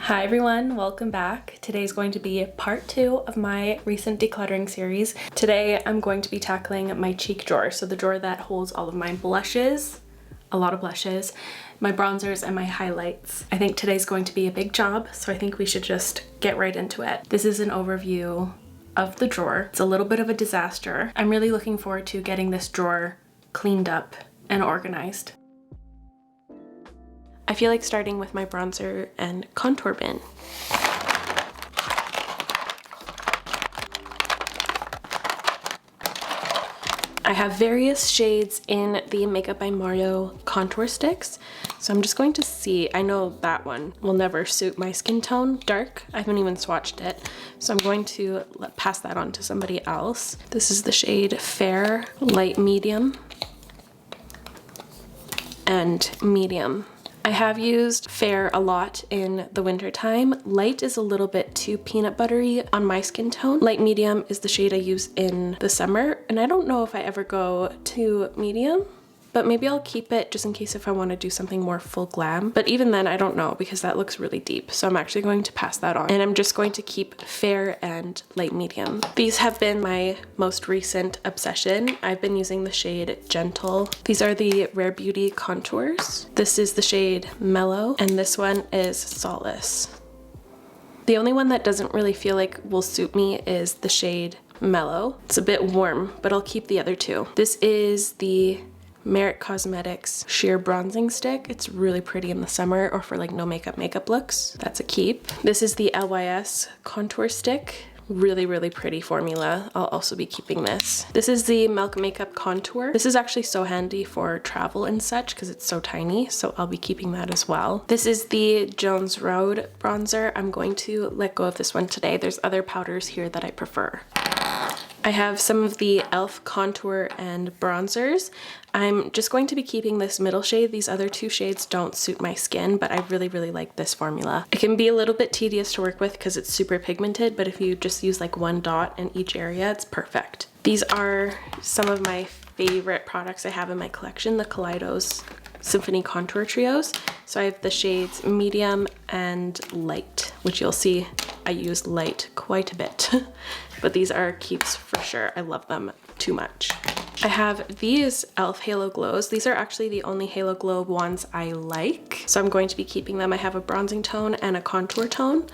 Hi everyone, welcome back. Today's going to be part 2 of my recent decluttering series. Today I'm going to be tackling my cheek drawer, so the drawer that holds all of my blushes, a lot of blushes, my bronzers, and my highlights. I think today's going to be a big job, so I think we should just get right into it. This is an overview of the drawer. It's a little bit of a disaster. I'm really looking forward to getting this drawer cleaned up and organized. I feel like starting with my bronzer and contour bin. I have various shades in the Makeup by Mario contour sticks, so I'm just going to see. I know that one will never suit my skin tone, dark. I haven't even swatched it, so I'm going to pass that on to somebody else. This is the shade Fair, Light Medium, and Medium. I have used Fair a lot in the winter time. Light is a little bit too peanut buttery on my skin tone. Light Medium is the shade I use in the summer, and I don't know if I ever go to medium, but maybe I'll keep it just in case if I want to do something more full glam. But even then, I don't know because that looks really deep. So I'm actually going to pass that on. And I'm just going to keep Fair and Light Medium. These have been my most recent obsession. I've been using the shade Gentle. These are the Rare Beauty contours. This is the shade Mellow, and this one is Solace. The only one that doesn't really feel like will suit me is the shade Mellow. It's a bit warm, but I'll keep the other two. This is the Merit Cosmetics Sheer Bronzing Stick. It's really pretty in the summer or for like no makeup looks. That's a keep. This is the LYS Contour Stick. Really pretty formula. I'll also be keeping this. This is the Milk Makeup Contour. This is actually so handy for travel and such because it's so tiny, so I'll be keeping that as well. This is the Jones Road Bronzer. I'm going to let go of this one today. There's other powders here that I prefer. I have some of the e.l.f. contour and bronzers. I'm just going to be keeping this middle shade. These other two shades don't suit my skin, but I really like this formula. It can be a little bit tedious to work with because it's super pigmented, but if you just use like one dot in each area, it's perfect. These are some of my favorite products I have in my collection, the Kaleidos Symphony Contour Trios. So I have the shades Medium and Light, which you'll see I use Light quite a bit. But these are keeps for sure. I love them too much. I have these e.l.f. Halo Glows. These are actually the only Halo Glow ones I like, so I'm going to be keeping them. I have a bronzing tone and a contour tone.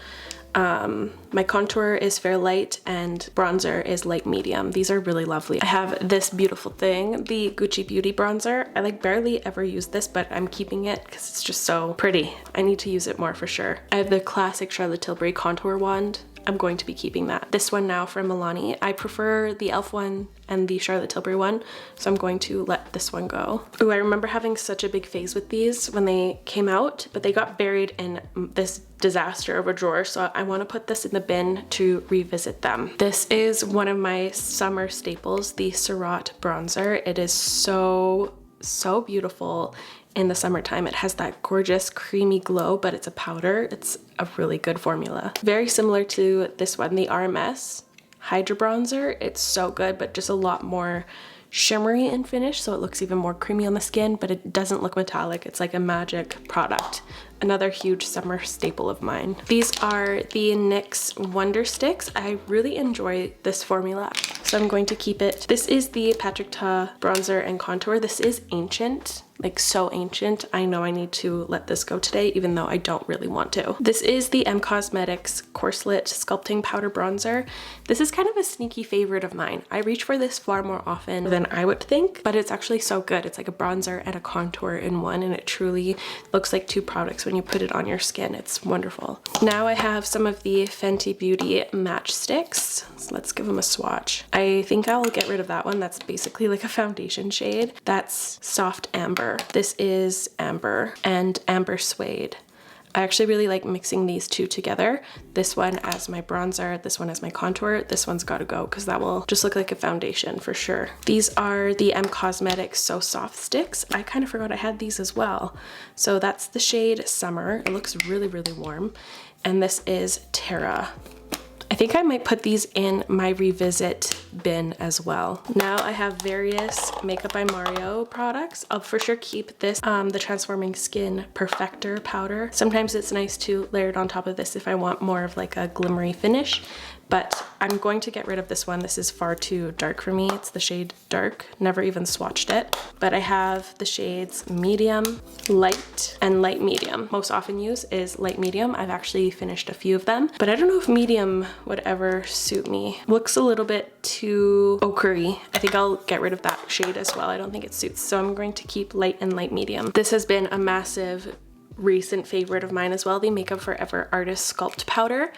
My contour is Fair Light and bronzer is Light Medium. These are really lovely. I have this beautiful thing, the Gucci Beauty bronzer. I like barely ever use this, but I'm keeping it because it's just so pretty. I need to use it more for sure. I have the classic Charlotte Tilbury contour wand. I'm going to be keeping that. This one now from Milani. I prefer the e.l.f. one and the Charlotte Tilbury one, so I'm going to let this one go. Ooh, I remember having such a big phase with these when they came out, but they got buried in this disaster of a drawer, so I want to put this in the bin to revisit them. This is one of my summer staples, the Surratt bronzer. It is so beautiful. In the summertime, it has that gorgeous creamy glow, but it's a powder. It's a really good formula. Very similar to this one, the RMS Hydra Bronzer. It's so good, but just a lot more shimmery in finish, so it looks even more creamy on the skin, but it doesn't look metallic. It's like a magic product. Another huge summer staple of mine. These are the NYX Wonder Sticks. I really enjoy this formula, so I'm going to keep it. This is the Patrick Ta bronzer and contour. This is ancient, like so ancient. I know I need to let this go today, even though I don't really want to. This is the M Cosmetics Corselet Sculpting Powder Bronzer. This is kind of a sneaky favorite of mine. I reach for this far more often than I would think, but it's actually so good. It's like a bronzer and a contour in one, and it truly looks like two products when you put it on your skin. It's wonderful. Now I have some of the Fenty Beauty Matchsticks. So let's give them a swatch. I think I'll get rid of that one. That's basically like a foundation shade. That's Soft Amber. This is Amber and Amber Suede. I actually really like mixing these two together. This one as my bronzer, this one as my contour. This one's gotta go because that will just look like a foundation for sure. These are the M Cosmetics So Soft Sticks. I kind of forgot I had these as well. So that's the shade Summer. It looks really warm. And this is Terra. I think I might put these in my revisit bin as well. Now I have various Makeup by Mario products. I'll for sure keep this, the Transforming Skin Perfector powder. Sometimes it's nice to layer it on top of this if I want more of like a glimmery finish, but I'm going to get rid of this one. This is far too dark for me. It's the shade Dark. Never even swatched it. But I have the shades Medium, Light, and Light Medium. Most often used is Light Medium. I've actually finished a few of them, but I don't know if Medium would ever suit me. Looks a little bit too ochre-y. I think I'll get rid of that shade as well. I don't think it suits. So I'm going to keep Light and Light Medium. This has been a massive recent favorite of mine as well, the Makeup Forever Artist Sculpt Powder.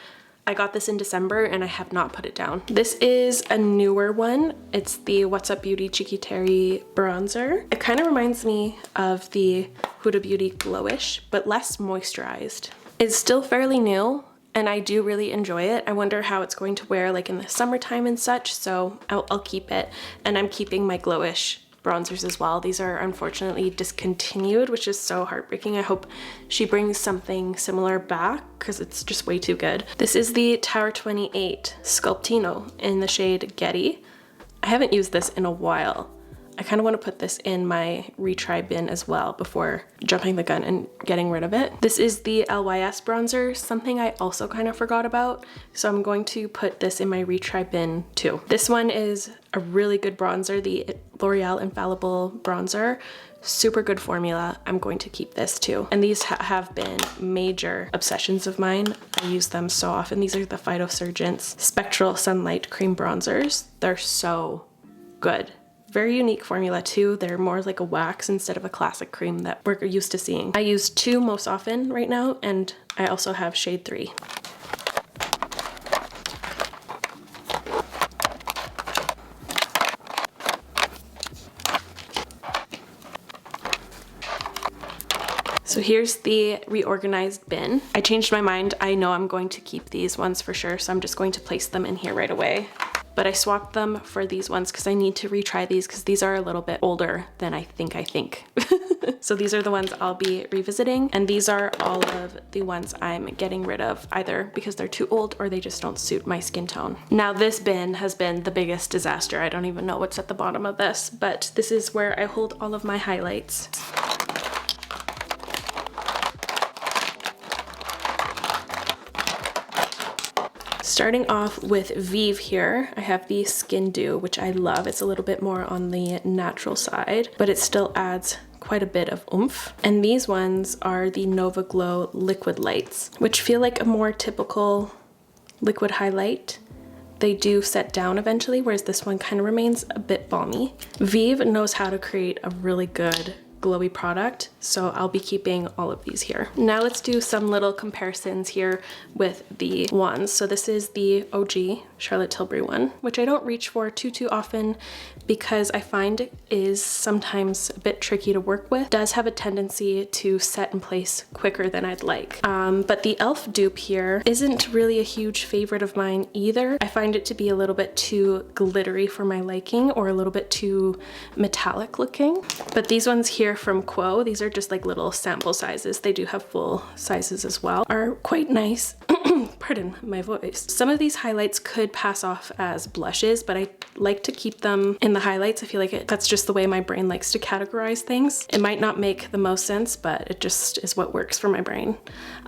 I got this in December and I have not put it down. This is a newer one. It's the What's Up Beauty Cheeky Terry bronzer. It kind of reminds me of the Huda Beauty Glowish, but less moisturized. It's still fairly new and I do really enjoy it. I wonder how it's going to wear like in the summertime and such, so I'll keep it. And I'm keeping my Glowish bronzers as well. These are unfortunately discontinued, which is so heartbreaking. I hope she brings something similar back because it's just way too good. This is the Tower 28 Sculptino in the shade Getty. I haven't used this in a while. I kind of want to put this in my retry bin as well before jumping the gun and getting rid of it. This is the LYS bronzer, something I also kind of forgot about, so I'm going to put this in my retry bin too. This one is a really good bronzer, the L'Oreal Infallible bronzer. Super good formula. I'm going to keep this too. And these have been major obsessions of mine. I use them so often. These are the Phytosurgence Spectral Sunlight Cream Bronzers. They're so good. Very unique formula too. They're more like a wax instead of a classic cream that we're used to seeing. I use 2 most often right now, and I also have shade 3. So here's the reorganized bin. I changed my mind. I know I'm going to keep these ones for sure, so I'm just going to place them in here right away. But I swapped them for these ones because I need to retry these because these are a little bit older than I think. So these are the ones I'll be revisiting, and these are all of the ones I'm getting rid of, either because they're too old or they just don't suit my skin tone. Now this bin has been the biggest disaster. I don't even know what's at the bottom of this, but this is where I hold all of my highlights. Starting off with Vive here, I have the Skin Dew, which I love. It's a little bit more on the natural side, but it still adds quite a bit of oomph. And these ones are the Nova Glow Liquid Lights, which feel like a more typical liquid highlight. They do set down eventually, whereas this one kind of remains a bit balmy. Vive knows how to create a really good glowy product, so I'll be keeping all of these here. Now let's do some little comparisons here with the ones. So this is the OG Charlotte Tilbury one, which I don't reach for too often because I find is sometimes a bit tricky to work with. It does have a tendency to set in place quicker than I'd like. But the e.l.f. dupe here isn't really a huge favorite of mine either. I find it to be a little bit too glittery for my liking, or a little bit too metallic looking. But these ones here from Quo, these are just like little sample sizes. They do have full sizes as well, are quite nice. Pardon my voice. Some of these highlights could pass off as blushes, but I like to keep them in the highlights. I feel like that's just the way my brain likes to categorize things. It might not make the most sense, but it just is what works for my brain.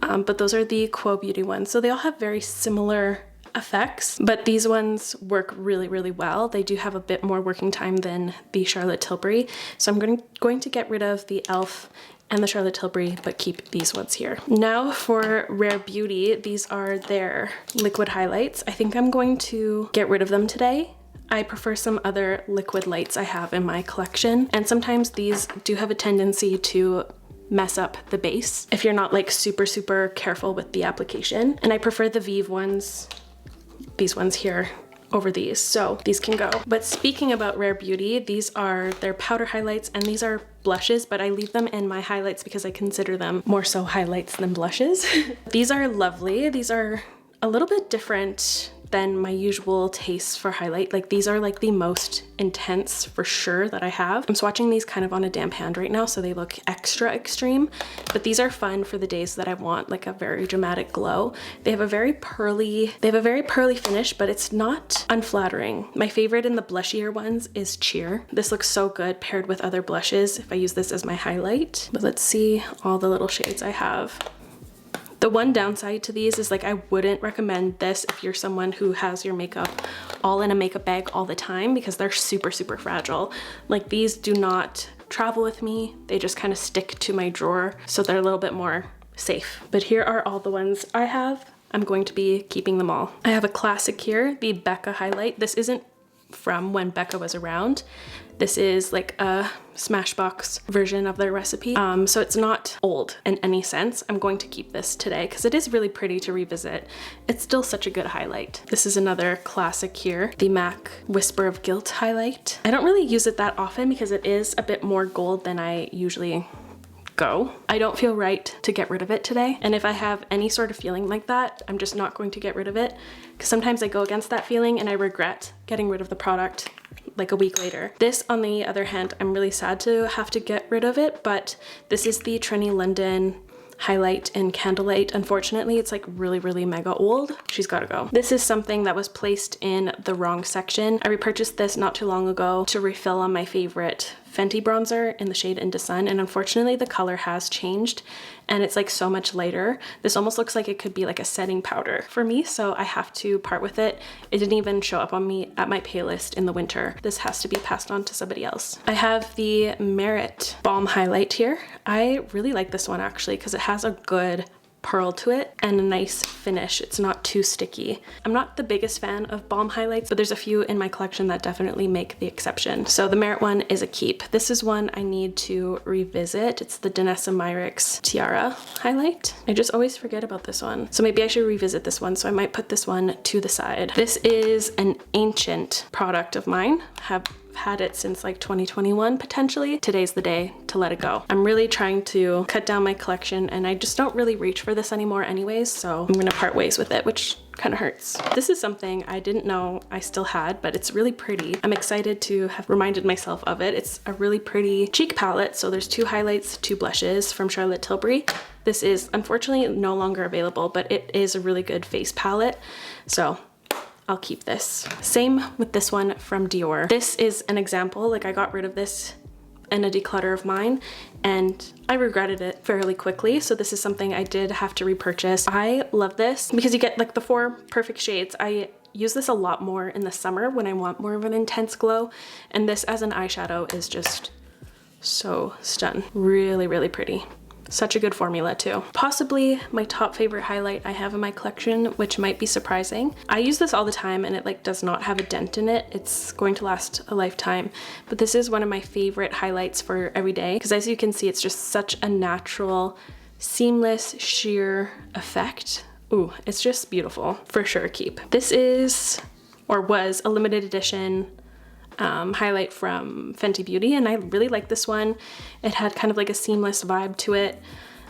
But those are the Quo Beauty ones. So they all have very similar effects, but these ones work really well. They do have a bit more working time than the Charlotte Tilbury, so I'm going to get rid of the e.l.f. and the Charlotte Tilbury, but keep these ones here. Now for Rare Beauty, these are their liquid highlights. I think I'm going to get rid of them today. I prefer some other liquid lights I have in my collection, and sometimes these do have a tendency to mess up the base if you're not like super careful with the application. And I prefer the Vive ones, these ones here, over these, so these can go. But speaking about Rare Beauty, these are their powder highlights and these are blushes, but I leave them in my highlights because I consider them more so highlights than blushes. These are lovely. These are a little bit different than my usual tastes for highlight. Like these are like the most intense for sure that I have. I'm swatching these kind of on a damp hand right now, so they look extra extreme, but these are fun for the days that I want like a very dramatic glow. They have a very pearly finish, but it's not unflattering. My favorite in the blushier ones is Cheer. This looks so good paired with other blushes if I use this as my highlight. But let's see all the little shades I have. The one downside to these is like I wouldn't recommend this if you're someone who has your makeup all in a makeup bag all the time, because they're super fragile. Like these do not travel with me. They just kind of stick to my drawer, so they're a little bit more safe. But here are all the ones I have. I'm going to be keeping them all. I have a classic here, the Becca highlight. This isn't from when Becca was around. This is like a Smashbox version of their recipe. So it's not old in any sense. I'm going to keep this today because it is really pretty to revisit. It's still such a good highlight. This is another classic here, the MAC Whisper of Guilt highlight. I don't really use it that often because it is a bit more gold than I usually go. I don't feel right to get rid of it today. And if I have any sort of feeling like that, I'm just not going to get rid of it, because sometimes I go against that feeling and I regret getting rid of the product like a week later. This, on the other hand, I'm really sad to have to get rid of it, but this is the Trini London highlight in Candlelight. Unfortunately, it's like really mega old. She's gotta go. This is something that was placed in the wrong section. I repurchased this not too long ago to refill on my favorite Fenty bronzer in the shade Into Sun, and unfortunately the color has changed and it's like so much lighter. This almost looks like it could be like a setting powder for me, so I have to part with it. It didn't even show up on me at my pay list in the winter. This has to be passed on to somebody else. I have the Merit Balm highlight here. I really like this one actually because it has a good pearl to it and a nice finish. It's not too sticky. I'm not the biggest fan of balm highlights, but there's a few in my collection that definitely make the exception. So the Merit one is a keep. This is one I need to revisit. It's the Danessa Myricks Tiara highlight. I just always forget about this one. So maybe I should revisit this one. So I might put this one to the side. This is an ancient product of mine. Have had it since like 2021 potentially. Today's the day to let it go. I'm really trying to cut down my collection and I just don't really reach for this anymore anyways, so I'm gonna part ways with it, which kind of hurts. This is something I didn't know I still had, but it's really pretty. I'm excited to have reminded myself of it. It's a really pretty cheek palette, so there's 2 highlights, 2 blushes from Charlotte Tilbury. This is unfortunately no longer available, but it is a really good face palette, so I'll keep this. Same with this one from Dior. This is an example, like I got rid of this in a declutter of mine and I regretted it fairly quickly. So this is something I did have to repurchase. I love this because you get like the 4 perfect shades. I use this a lot more in the summer when I want more of an intense glow. And this as an eyeshadow is just so stunning. Really pretty. Such a good formula too. Possibly my top favorite highlight I have in my collection, which might be surprising. I use this all the time and it like does not have a dent in it. It's going to last a lifetime, but this is one of my favorite highlights for every day because as you can see, it's just such a natural, seamless, sheer effect. Ooh, it's just beautiful. For sure keep. This is, or was, a limited edition highlight from Fenty Beauty, and I really like this one. It had kind of like a seamless vibe to it.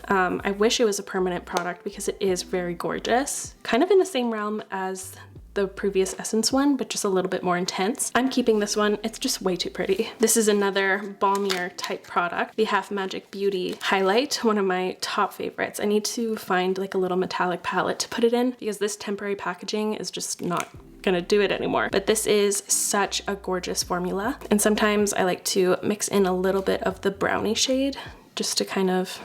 I wish it was a permanent product because it is very gorgeous. Kind of in the same realm as the previous Essence one, but just a little bit more intense. I'm keeping this one. It's just way too pretty. This is another balmier type product, the Half Magic Beauty highlight, one of my top favorites. I need to find like a little metallic palette to put it in because this temporary packaging is just not gonna do it anymore. But this is such a gorgeous formula. And sometimes I like to mix in a little bit of the brownie shade just to kind of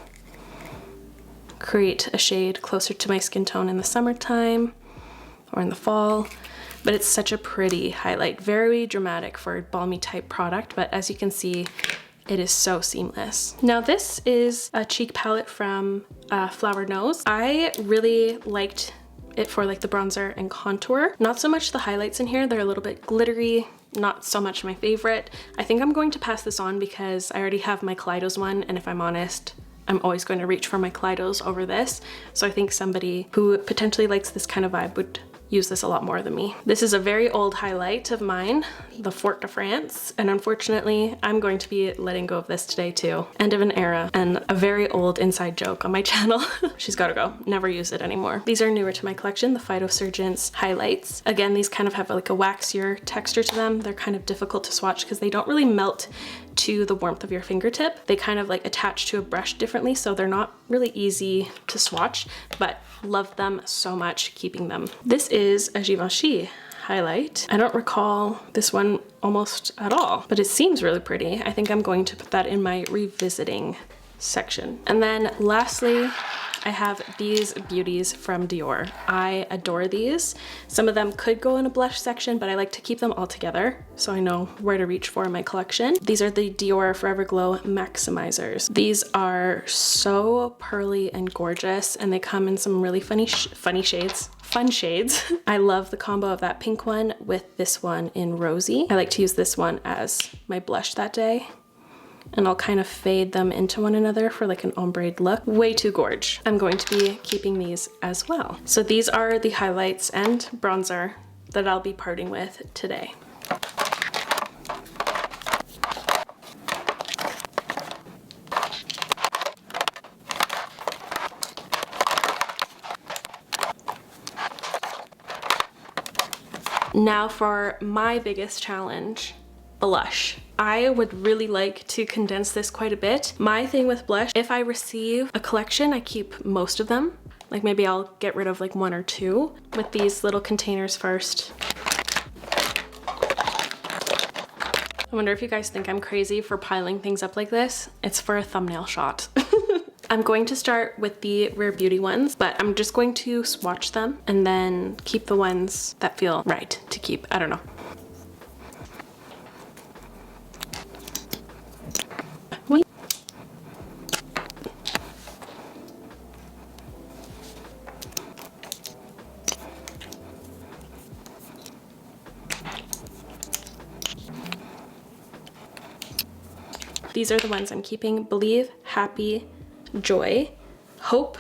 create a shade closer to my skin tone in the summertime or in the fall. But it's such a pretty highlight, very dramatic for a balmy type product, but as you can see, it is so seamless. Now this is a cheek palette from Flower Nose. I really liked it for like the bronzer and contour. Not so much the highlights in here, they're a little bit glittery, not so much my favorite. I think I'm going to pass this on because I already have my Kaleidos one, and if I'm honest, I'm always going to reach for my Kaleidos over this. So I think somebody who potentially likes this kind of vibe would use this a lot more than me. This is a very old highlight of mine, the Fort de France, and unfortunately I'm going to be letting go of this today too. End of an era and a very old inside joke on my channel. She's gotta go, never use it anymore. These are newer to my collection, the Phytosurgence highlights. Again, these kind of have like a waxier texture to them. They're kind of difficult to swatch because they don't really melt to the warmth of your fingertip. They kind of like attach to a brush differently, so they're not really easy to swatch, but love them so much keeping them. This is a Givenchy highlight. I don't recall this one almost at all, but it seems really pretty. I think I'm going to put that in my revisiting section. And then lastly, I have these beauties from Dior. I adore these. Some of them could go in a blush section, but I like to keep them all together so I know where to reach for in my collection. These are the Dior Forever Glow Maximizers. These are so pearly and gorgeous, and they come in some really fun shades. I love the combo of that pink one with this one in rosy. I like to use this one as my blush that day, and I'll kind of fade them into one another for like an ombre look. Way too gorge. I'm going to be keeping these as well. So these are the highlights and bronzer that I'll be parting with today. Now for my biggest challenge, blush. I would really like to condense this quite a bit. My thing with blush, if I receive a collection, I keep most of them. Like maybe I'll get rid of like one or two with these little containers first. I wonder if you guys think I'm crazy for piling things up like this. It's for a thumbnail shot. I'm going to start with the Rare Beauty ones, but I'm just going to swatch them and then keep the ones that feel right to keep. I don't know. These are the ones I'm keeping: Believe, Happy, Joy, Hope,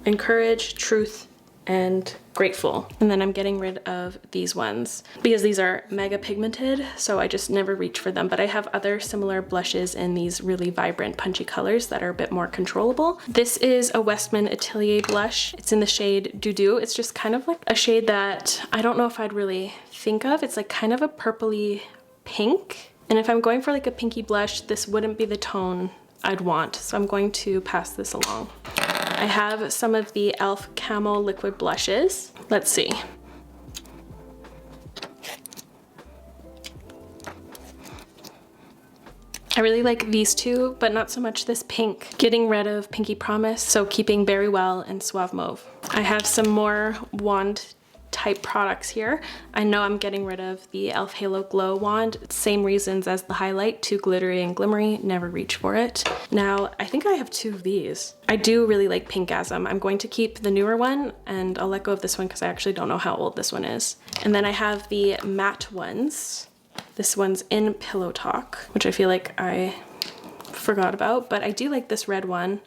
Encourage, Truth, and Grateful. And then I'm getting rid of these ones because these are mega pigmented, so I just never reach for them. But I have other similar blushes in these really vibrant punchy colors that are a bit more controllable. This is a Westman Atelier blush. It's in the shade Doudou. It's just kind of like a shade that I don't know if I'd really think of. It's like kind of a purpley pink. And if I'm going for like a pinky blush, this wouldn't be the tone I'd want, so I'm going to pass this along. I have some of the e.l.f. Camo liquid blushes. Let's see. I really like these two, but not so much this pink. Getting rid of Pinky Promise, so keeping Very Well and Suave Mauve. I have some more wand type products here. I know I'm getting rid of the e.l.f. Halo Glow wand. Same reasons as the highlight, too glittery and glimmery, never reach for it. Now, I think I have two of these. I do really like Pinkgasm. I'm going to keep the newer one, and I'll let go of this one because I actually don't know how old this one is. And then I have the matte ones. This one's in Pillow Talk, which I feel like I forgot about, but I do like this red one.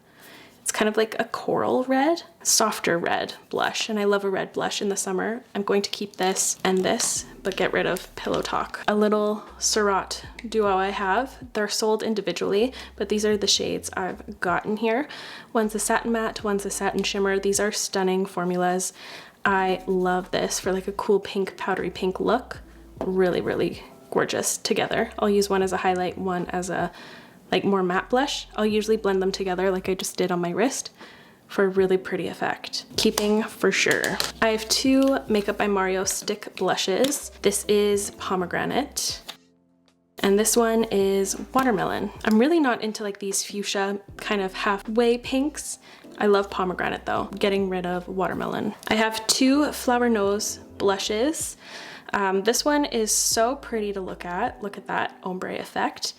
It's kind of like a coral red, softer red blush, and I love a red blush in the summer. I'm going to keep this and this, but get rid of Pillow Talk. A little Surratt duo I have. They're sold individually, but these are the shades I've gotten here. One's a satin matte, one's a satin shimmer. These are stunning formulas. I love this for like a cool pink, powdery pink look. Really, really gorgeous together. I'll use one as a highlight, one as a like more matte blush. I'll usually blend them together like I just did on my wrist for a really pretty effect. Keeping for sure. I have two Makeup by Mario stick blushes. This is Pomegranate, and this one is Watermelon. I'm really not into like these fuchsia kind of halfway pinks. I love Pomegranate though. Getting rid of Watermelon. I have two Flower Nose blushes. This one is so pretty to look at. Look at that ombre effect.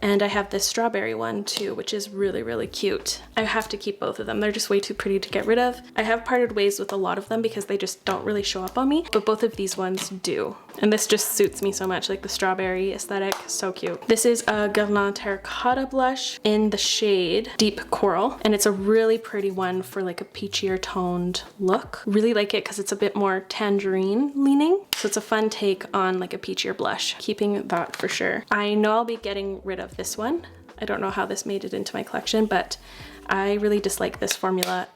And I have this strawberry one too, which is really, really cute. I have to keep both of them. They're just way too pretty to get rid of. I have parted ways with a lot of them because they just don't really show up on me, but both of these ones do. And this just suits me so much, like the strawberry aesthetic, so cute. This is a Guerlain Terracotta blush in the shade Deep Coral, and it's a really pretty one for like a peachier toned look. Really like it because it's a bit more tangerine leaning, so it's a fun take on like a peachier blush. Keeping that for sure. I know I'll be getting rid of this one. I don't know how this made it into my collection, but I really dislike this formula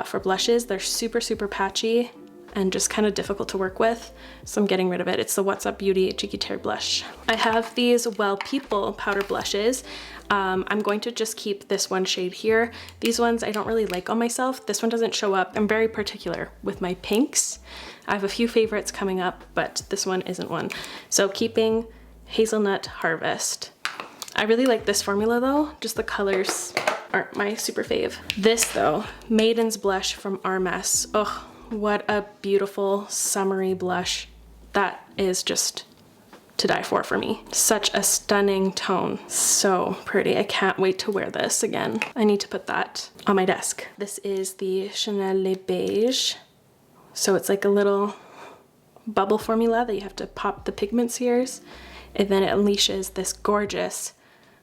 for blushes. They're super, super patchy and just kind of difficult to work with, so I'm getting rid of it. It's the What's Up Beauty Cheeky Tear blush. I have these Well People powder blushes. I'm going to just keep this one shade here. These ones I don't really like on myself. This one doesn't show up. I'm very particular with my pinks. I have a few favorites coming up, but this one isn't one. So keeping Hazelnut Harvest. I really like this formula though, just the colors aren't my super fave. This though, Maiden's Blush from Hermes. Oh, what a beautiful summery blush. That is just to die for me. Such a stunning tone. So pretty. I can't wait to wear this again. I need to put that on my desk. This is the Chanel Le Beige. So it's like a little bubble formula that you have to pop the pigment spheres, and then it unleashes this gorgeous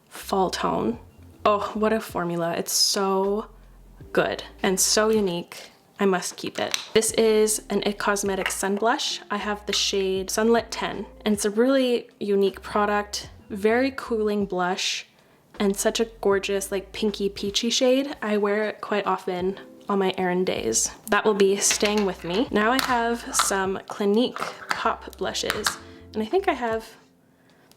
fall tone. Oh, what a formula. It's so good and so unique. I must keep it. This is an IT Cosmetics Sun Blush. I have the shade Sunlit 10, and it's a really unique product, very cooling blush, and such a gorgeous like pinky peachy shade. I wear it quite often on my errand days. That will be staying with me. Now I have some Clinique Pop blushes, and I think I have,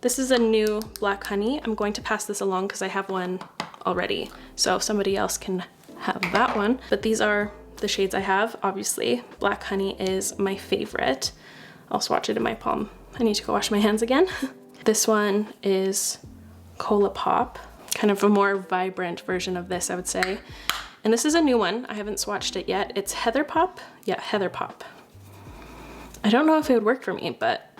this is a new Black Honey. I'm going to pass this along because I have one already, so somebody else can have that one. But these are the shades I have. Obviously, Black Honey is my favorite. I'll swatch it in my palm. I need to go wash my hands again. This one is Cola Pop, kind of a more vibrant version of this, I would say. And this is a new one. I haven't swatched it yet. It's Heather Pop. Yeah, Heather Pop. I don't know if it would work for me, but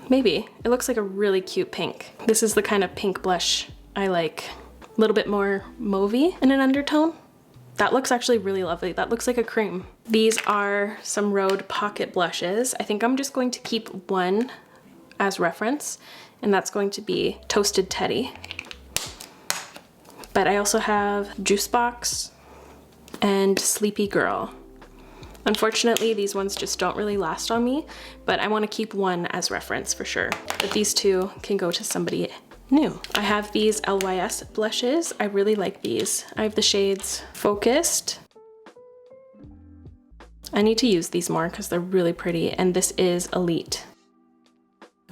maybe. It looks like a really cute pink. This is the kind of pink blush I like. A little bit more mauvey in an undertone. That looks actually really lovely. That looks like a cream. These are some Rhode Pocket blushes. I think I'm just going to keep one as reference, and that's going to be Toasted Teddy. But I also have Juice Box and Sleepy Girl. Unfortunately, these ones just don't really last on me, but I want to keep one as reference for sure. But these two can go to somebody new. I have these LYS blushes. I really like these. I have the shades Focused. I need to use these more because they're really pretty, and this is Elite.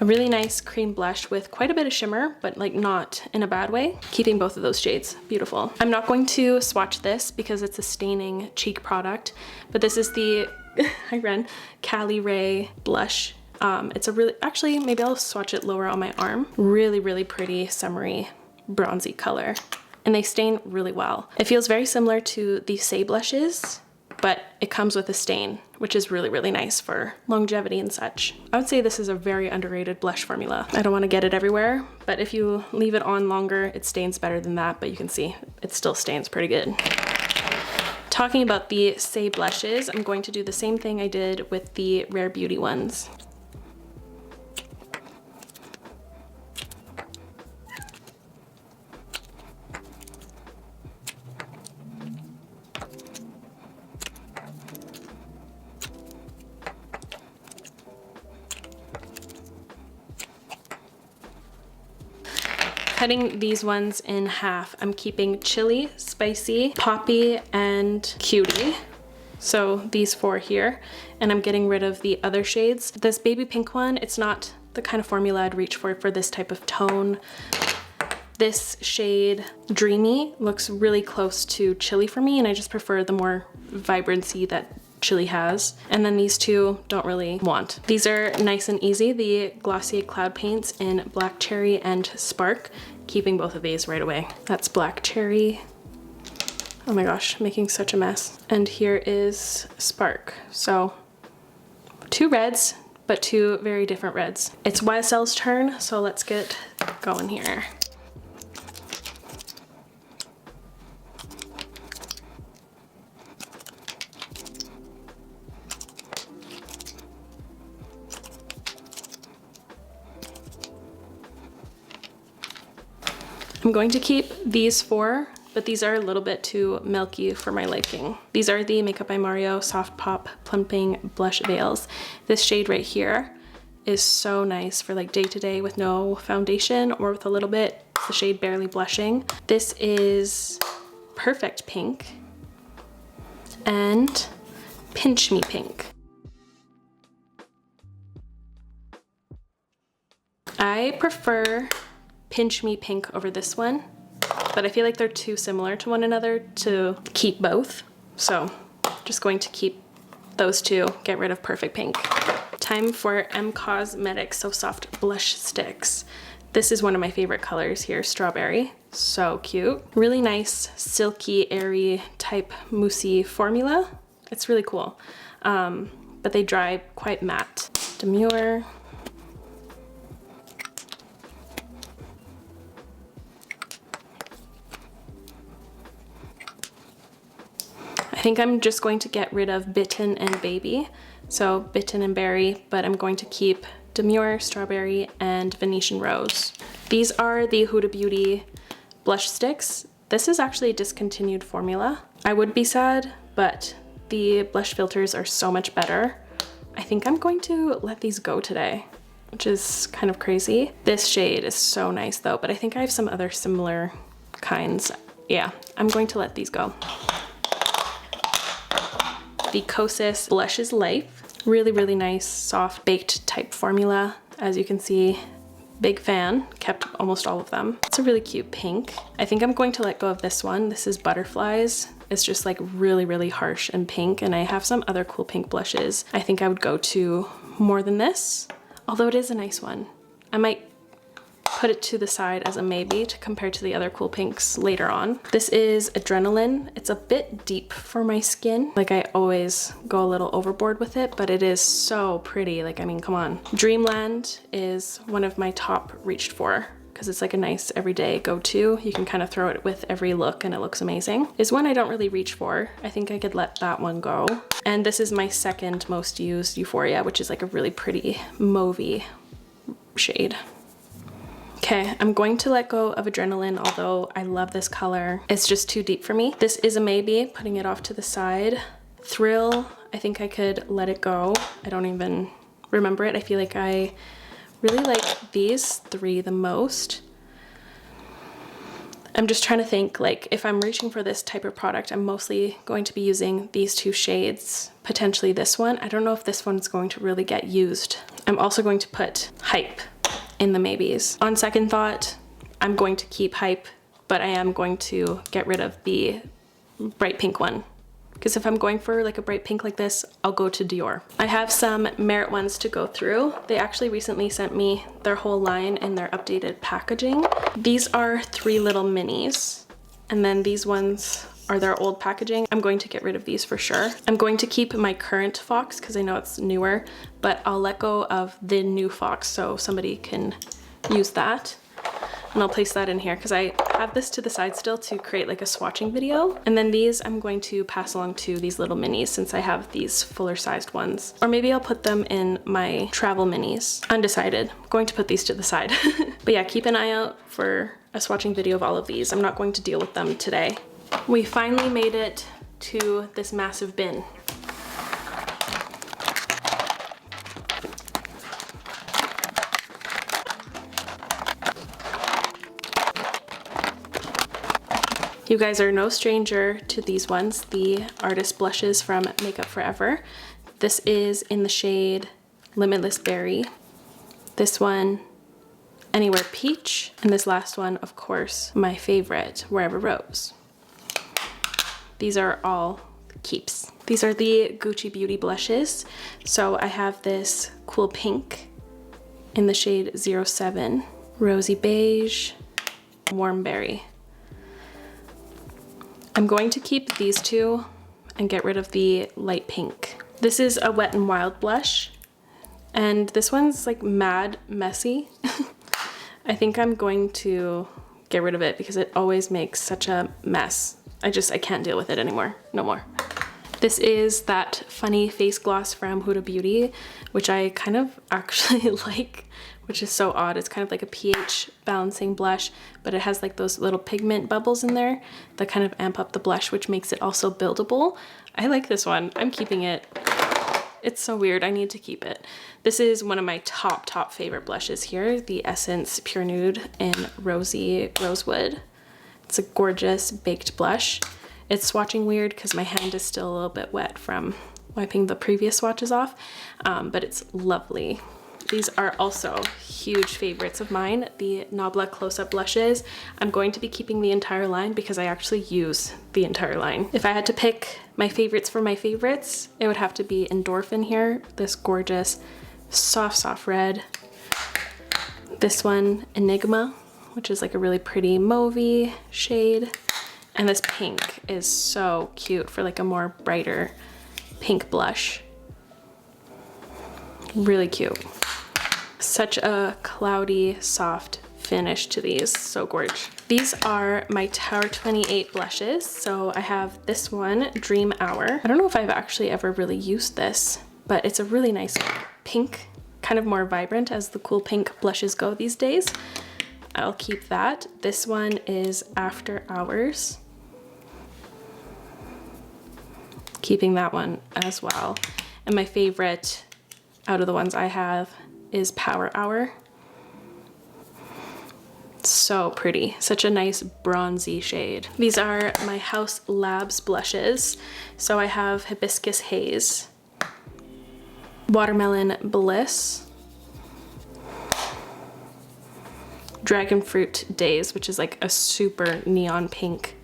A really nice cream blush with quite a bit of shimmer, but like not in a bad way. Keeping both of those shades. Beautiful. I'm not going to swatch this because it's a staining cheek product, but this is the Cali Ray blush. It's a really, actually, maybe I'll swatch it lower on my arm. Really, really pretty, summery, bronzy color. And they stain really well. It feels very similar to the Say blushes, but it comes with a stain, which is really, really nice for longevity and such. I would say this is a very underrated blush formula. I don't want to get it everywhere, but if you leave it on longer, it stains better than that, but you can see it still stains pretty good. Talking about the Say blushes, I'm going to do the same thing I did with the Rare Beauty ones. Cutting these ones in half. I'm keeping Chili, Spicy, Poppy, and Cutie. So these four here. And I'm getting rid of the other shades. This baby pink one, it's not the kind of formula I'd reach for this type of tone. This shade, Dreamy, looks really close to Chili for me, and I just prefer the more vibrancy that Chili has. And then these two don't really want. These are nice and easy. The Glossier Cloud Paints in Black Cherry and Spark. Keeping both of these right away. That's Black Cherry. Oh my gosh, making such a mess. And here is Spark. So two reds, but two very different reds. It's YSL's turn, so let's get going here. I'm going to keep these 4, but these are a little bit too milky for my liking. These are the Makeup by Mario Soft Pop Plumping Blush Veils. This shade right here is so nice for like day to day with no foundation or with a little bit. It's the shade Barely Blushing. This is Perfect Pink and Pinch Me Pink. I prefer Pinch Me Pink over this one, but I feel like they're too similar to one another to keep both. So just going to keep those two, get rid of Perfect Pink. Time for M Cosmetics So Soft Blush Sticks. This is one of my favorite colors here, Strawberry. So cute. Really nice, silky, airy type moussey formula. It's really cool. But they dry quite matte. Demure. I think I'm just going to get rid of Bitten and Baby. So Bitten and Berry, but I'm going to keep Demure, Strawberry, and Venetian Rose. These are the Huda Beauty blush sticks. This is actually a discontinued formula. I would be sad, but the blush filters are so much better. I think I'm going to let these go today, which is kind of crazy. This shade is so nice though, but I think I have some other similar kinds. Yeah, I'm going to let these go. The Kosas Blush is Life. Really, really nice, soft, baked type formula. As you can see, big fan, kept almost all of them. It's a really cute pink. I think I'm going to let go of this one. This is Butterflies. It's just like really, really harsh and pink, and I have some other cool pink blushes. I think I would go to more than this, although it is a nice one. I might put it to the side as a maybe to compare to the other cool pinks later on. This is Adrenaline. It's a bit deep for my skin. Like I always go a little overboard with it, but it is so pretty. Like, I mean, come on. Dreamland is one of my top reached for because it's like a nice everyday go-to. You can kind of throw it with every look and it looks amazing. Is one I don't really reach for. I think I could let that one go. And this is my second most used Euphoria, which is like a really pretty mauvey shade. Okay, I'm going to let go of Adrenaline, although I love this color. It's just too deep for me. This is a maybe, putting it off to the side. Thrill, I think I could let it go. I don't even remember it. I feel like I really like these 3 the most. I'm just trying to think, like, if I'm reaching for this type of product, I'm mostly going to be using these 2 shades, potentially this one. I don't know if this one's going to really get used. I'm also going to put Hype in the maybes. On second thought, I'm going to keep Hype, but I am going to get rid of the bright pink one. Because if I'm going for like a bright pink like this, I'll go to Dior. I have some Merit ones to go through. They actually recently sent me their whole line in their updated packaging. These are 3 little minis, and then these ones are their old packaging. I'm going to get rid of these for sure. I'm going to keep my current Fox because I know it's newer, but I'll let go of the new Fox so somebody can use that. And I'll place that in here because I have this to the side still to create like a swatching video. And then these I'm going to pass along to these little minis since I have these fuller sized ones. Or maybe I'll put them in my travel minis. Undecided. I'm going to put these to the side. But yeah, keep an eye out for a swatching video of all of these. I'm not going to deal with them today. We finally made it to this massive bin. You guys are no stranger to these ones, the Artist Blushes from Makeup Forever. This is in the shade Limitless Berry. This one, Anywhere Peach. And this last one, of course, my favorite, Wherever Rose. These are all keeps. These are the Gucci Beauty blushes. So I have this cool pink in the shade 07, Rosy Beige, Warm Berry. I'm going to keep these 2 and get rid of the light pink. This is a Wet n Wild blush, and this one's like mad messy. I think I'm going to get rid of it because it always makes such a mess. I can't deal with it anymore. No more. This is that funny face gloss from Huda Beauty, which I kind of actually like, which is so odd. It's kind of like a pH balancing blush, but it has like those little pigment bubbles in there that kind of amp up the blush, which makes it also buildable. I like this one. I'm keeping it. It's so weird. I need to keep it. This is one of my top favorite blushes here, the Essence Pure Nude in Rosy Rosewood. It's a gorgeous baked blush. It's swatching weird because my hand is still a little bit wet from wiping the previous swatches off, but it's lovely. These are also huge favorites of mine, the Nabla Close-Up blushes. I'm going to be keeping the entire line because I actually use the entire line. If I had to pick my favorites for my favorites, it would have to be Endorphin here, this gorgeous soft red. This one, Enigma, which is like a really pretty mauvey shade. And this pink is so cute for like a more brighter pink blush. Really cute. Such a cloudy, soft finish to these, so gorgeous. These are my Tower 28 blushes. So I have this one, Dream Hour. I don't know if I've actually ever really used this, but it's a really nice pink, kind of more vibrant as the cool pink blushes go these days. I'll keep that. This one is After Hours. Keeping that one as well. And my favorite out of the ones I have is Power Hour. So pretty, such a nice bronzy shade. These are my House Labs blushes. So I have Hibiscus Haze, Watermelon Bliss, Dragon Fruit Days, which is like a super neon pink.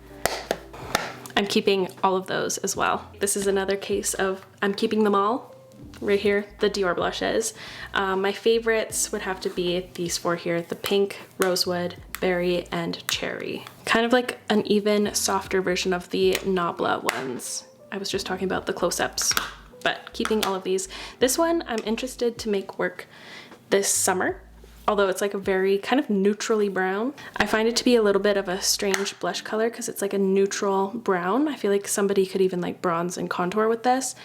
I'm keeping all of those as well. This is another case of I'm keeping them all. Right here, the Dior blushes. My favorites would have to be these four here, the pink, rosewood, berry, and cherry. Kind of like an even softer version of the Nabla ones. I was just talking about the close-ups, but keeping all of these. This one I'm interested to make work this summer, although it's like a very kind of neutrally brown. I find it to be a little bit of a strange blush color because it's like a neutral brown. I feel like somebody could even like bronze and contour with this.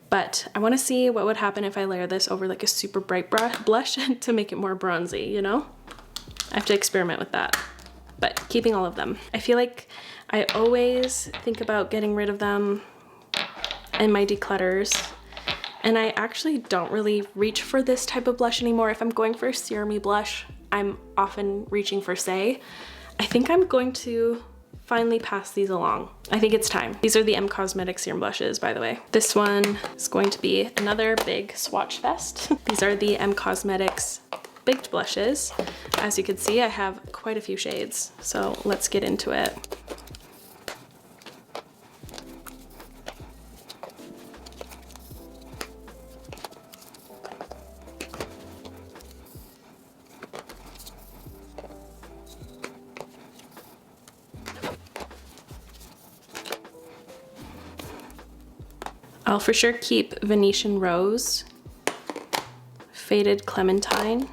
But I want to see what would happen if I layer this over like a super bright blush to make it more bronzy, you know? I have to experiment with that, but keeping all of them. I feel like I always think about getting rid of them in my declutters, and I actually don't really reach for this type of blush anymore. If I'm going for a serum-y blush, I'm often reaching for Say. I think I'm going to finally pass these along. I think it's time. These are the M Cosmetics serum blushes, by the way. This one is going to be another big swatch fest. These are the M Cosmetics baked blushes. As you can see, I have quite a few shades, so let's get into it. I'll for sure keep Venetian Rose, Faded Clementine,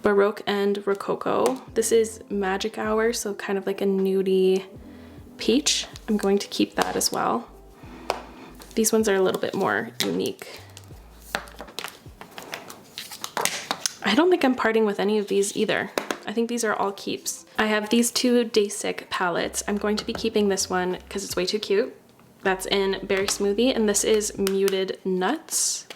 Baroque and Rococo. This is Magic Hour, so kind of like a nudie peach. I'm going to keep that as well. These ones are a little bit more unique. I don't think I'm parting with any of these either. I think these are all keeps. I have these two Day Sick palettes. I'm going to be keeping this one because it's way too cute. That's in Berry Smoothie, and this is Muted Nuts.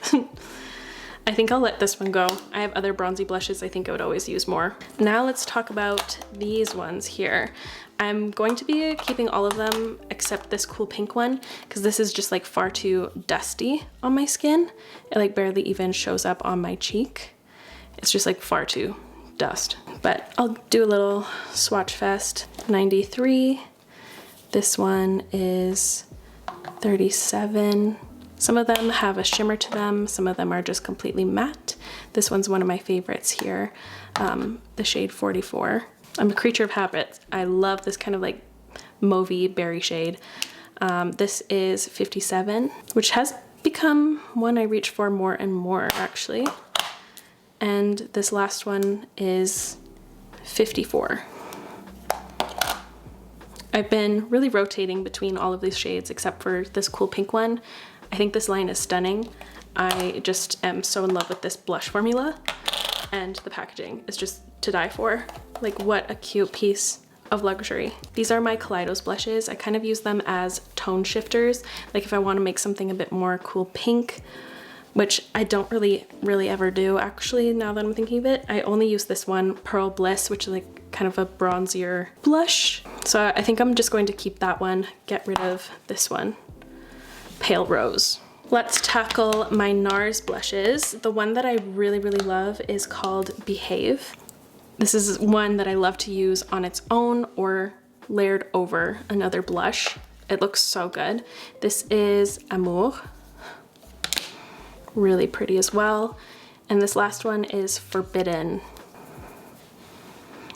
I think I'll let this one go. I have other bronzy blushes I think I would always use more. Now let's talk about these ones here. I'm going to be keeping all of them except this cool pink one because this is just like far too dusty on my skin. It like barely even shows up on my cheek. It's just like far too dust. But I'll do a little swatch fest. 93. This one is 37. Some of them have a shimmer to them. Some of them are just completely matte. This one's one of my favorites here, the shade 44. I'm a creature of habits. I love this kind of like mauvey berry shade. This is 57, which has become one I reach for more and more actually. And this last one is 54. I've been really rotating between all of these shades except for this cool pink one. I think this line is stunning. I just am so in love with this blush formula. and the packaging is just to die for. Like, what a cute piece of luxury. These are my Kaleidos blushes. I kind of use them as tone shifters. Like if I want to make something a bit more cool pink, which I don't really ever do actually, now that I'm thinking of it. I only use this one, Pearl Bliss, which is like kind of a bronzier blush. So I think I'm just going to keep that one, get rid of this one, Pale Rose. Let's tackle my NARS blushes. The one that I really love is called Behave. This is one that I love to use on its own or layered over another blush. It looks so good. This is Amour. Really pretty as well. And this last one is Forbidden.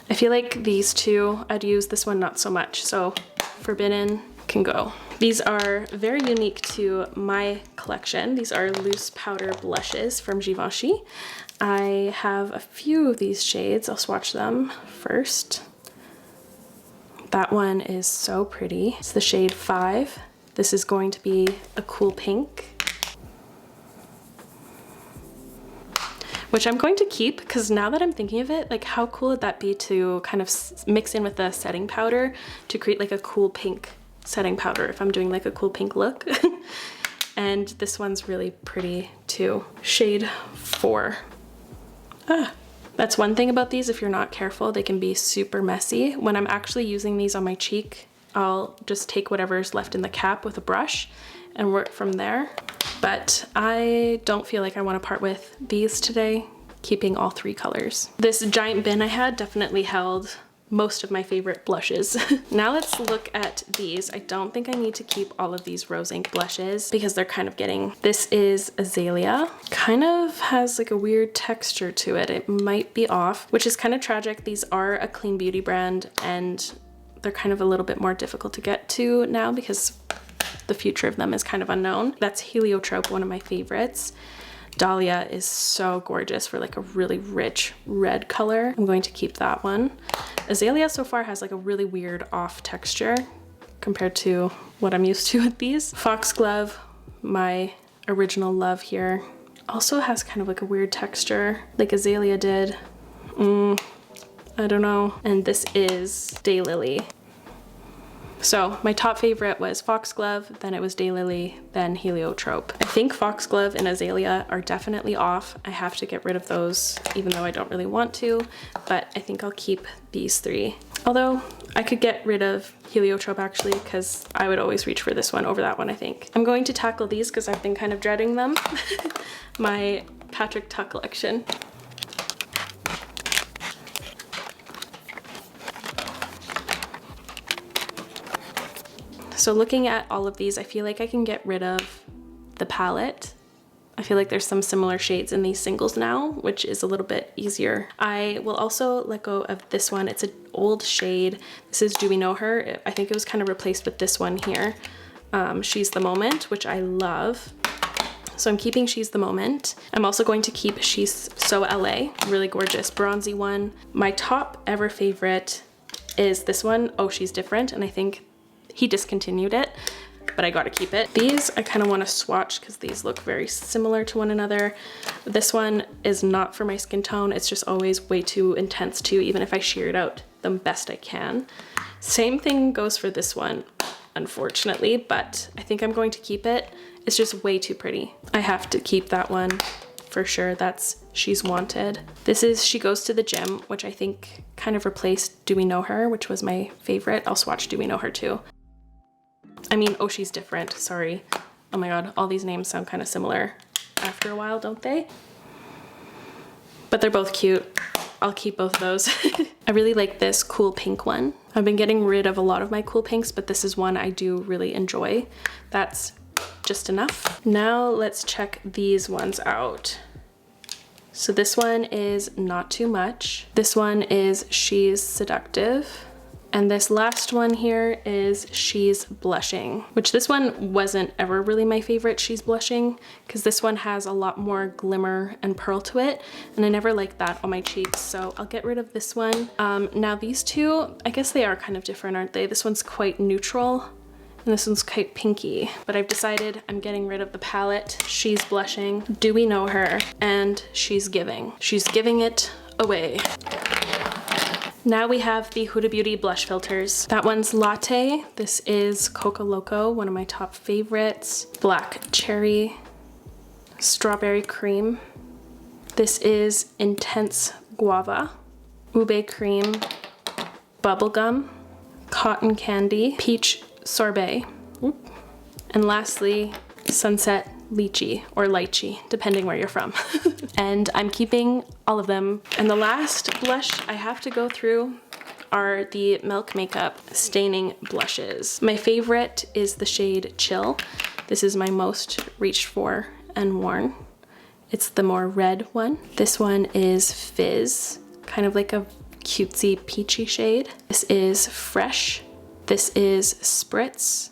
I feel like these two, I'd use this one not so much, so Forbidden can go. These are very unique to my collection. These are loose powder blushes from Givenchy. I have a few of these shades. I'll swatch them first. That one is so pretty. It's the shade 5. This is going to be a cool pink, which I'm going to keep because now that I'm thinking of it, like how cool would that be to kind of mix in with the setting powder to create like a cool pink setting powder if I'm doing like a cool pink look. And this one's really pretty too. Shade 4. That's one thing about these, if you're not careful, they can be super messy. When I'm actually using these on my cheek, I'll just take whatever's left in the cap with a brush and work from there. But I don't feel like I want to part with these today, keeping all 3 colors. This giant bin I had definitely held most of my favorite blushes. Now let's look at these. I don't think I need to keep all of these rose ink blushes because they're kind of getting, this is Azalea. Kind of has like a weird texture to it. It might be off, which is kind of tragic. These are a clean beauty brand and they're kind of a little bit more difficult to get to now because the future of them is kind of unknown. That's Heliotrope, one of my favorites. Dahlia is so gorgeous for like a really rich red color. I'm going to keep that one. Azalea so far has like a really weird off texture compared to what I'm used to with these. Foxglove, my original love here, also has kind of like a weird texture like Azalea did. I don't know. And this is Daylily. So my top favorite was Foxglove, then it was Daylily, then Heliotrope. I think Foxglove and Azalea are definitely off. I have to get rid of those, even though I don't really want to, but I think I'll keep these 3. Although I could get rid of Heliotrope actually, because I would always reach for this one over that one, I think. I'm going to tackle these because I've been kind of dreading them. My Patrick Ta collection. So looking at all of these, I feel like I can get rid of the palette. I feel like there's some similar shades in these singles now, which is a little bit easier. I will also let go of this one. It's an old shade. This is Do We Know Her? I think it was kind of replaced with this one here. She's the Moment, which I love. So I'm keeping She's the Moment. I'm also going to keep She's So LA, really gorgeous bronzy one. My top ever favorite is this one, Oh She's Different, and I think he discontinued it, but I gotta keep it. These I kind of want to swatch because these look very similar to one another. This one is not for my skin tone. It's just always way too intense too, even if I shear it out the best I can. Same thing goes for this one, unfortunately, but I think I'm going to keep it. It's just way too pretty. I have to keep that one for sure. That's She's Wanted. This is She Goes to the Gym, which I think kind of replaced Do We Know Her, which was my favorite. I'll swatch Do We Know Her too. I mean, Oh She's Different, sorry. Oh my god, all these names sound kind of similar after a while, don't they? But they're both cute. I'll keep both of those. I really like this cool pink one. I've been getting rid of a lot of my cool pinks, but this is one I do really enjoy. That's Just Enough. Now let's check these ones out. So this one is Not Too Much. This one is She's Seductive. And this last one here is She's Blushing, which this one wasn't ever really my favorite, She's Blushing, because this one has a lot more glimmer and pearl to it, and I never liked that on my cheeks, so I'll get rid of this one. Now these two, I guess they are kind of different, aren't they? This one's quite neutral, And this one's quite pinky, but I've decided I'm getting rid of the palette. She's blushing. Do we know her? And she's giving. She's giving it away. Now we have the Huda Beauty blush filters. That one's Latte. This is Coco Loco, one of my top favorites. Black Cherry, Strawberry Cream. This is Intense Guava, Ube Cream, Bubblegum, Cotton Candy, Peach Sorbet, and lastly, Sunset Lychee or Lychee, depending where you're from. And I'm keeping all of them. And the last blush I have to go through are the Milk Makeup Staining Blushes. My favorite is the shade Chill. This is my most reached for and worn. It's the more red one. This one is Fizz, kind of like a cutesy peachy shade. This is Fresh. This is Spritz,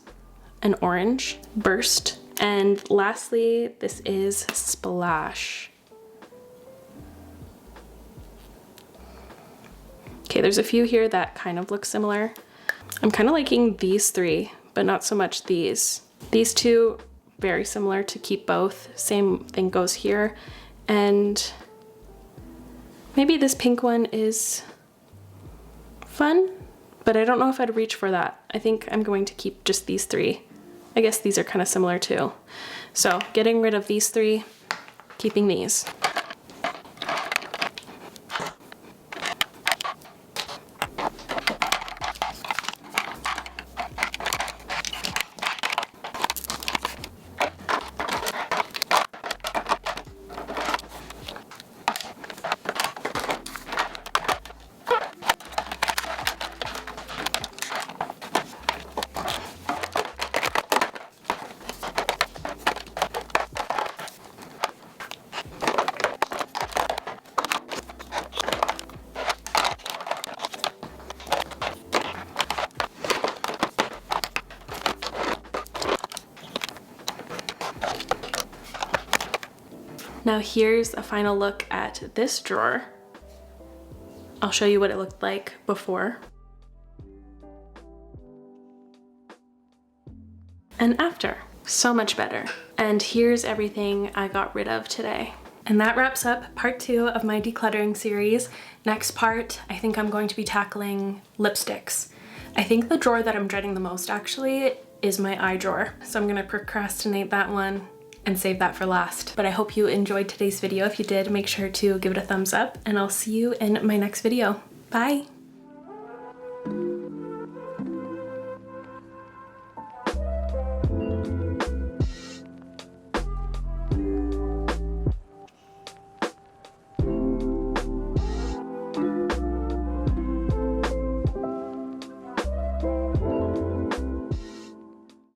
an orange. Burst. And lastly, this is Splash. Okay, there's a few here that kind of look similar. I'm kind of liking these three, but not so much these. These two, very similar to keep both. Same thing goes here. And maybe this pink one is fun, but I don't know if I'd reach for that. I think I'm going to keep just these three. I guess these are kind of similar too. So getting rid of these three, keeping these. Now here's a final look at this drawer. I'll show you what it looked like before and after. So much better. And here's everything I got rid of today. And that wraps up part 2 of my decluttering series. Next part, I think I'm going to be tackling lipsticks. I think the drawer that I'm dreading the most actually is my eye drawer. So I'm gonna procrastinate that one and save that for last. But I hope you enjoyed today's video. If you did, make sure to give it a thumbs up and I'll see you in my next video. Bye.